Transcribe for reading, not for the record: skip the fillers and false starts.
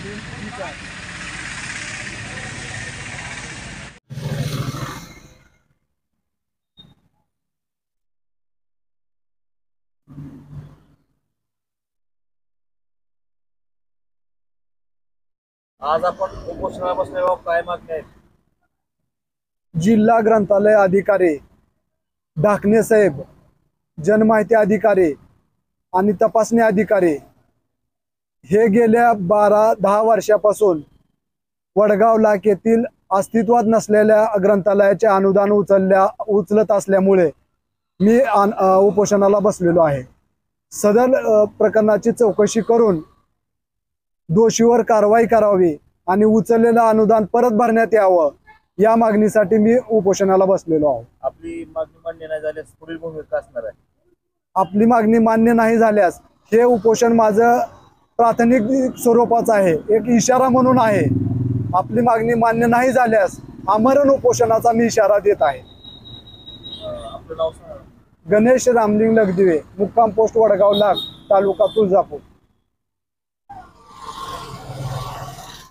आज आपण उपोषणाला बसलेलो, काय मागणी आहेत? जिल्हा ग्रंथालय अधिकारी ढाकणे साहेब, जनमाहिती अधिकारी आणि तपासणी अधिकारी हे गेल्या 12-10 वर्षापासून वडगाव लाखेतील अस्तित्वात नसलेल्या ग्रंथालयाचे अनुदान उचलत असल्यामुळे मी उपोषणाला बसलेलो आहे। सदर प्रकरणाची चौकशी करून दोषीवर कारवाई करावी आणि उचललेलं अनुदान परत भरण्यात यावं या मागणीसाठी मी उपोषणाला बसलेलो आहे। आपली मागणी मान्य नाही झाल्यास पुढील भूमिका असणार आहे? आपली मागणी मान्य नाही झाल्यास हे उपोषण माझं प्राथमिक स्वरूपाचं आहे, एक इशारा म्हणून आहे। आपली मागणी मान्य नाही झाल्यास आमरण उपोषणाचा मी इशारा देत आहे। आपलं नाव सांगा? गणेश रामलिंग लखदिवे, मुक्काम पोस्ट वडगाव लाख, तालुका तुळजापूर।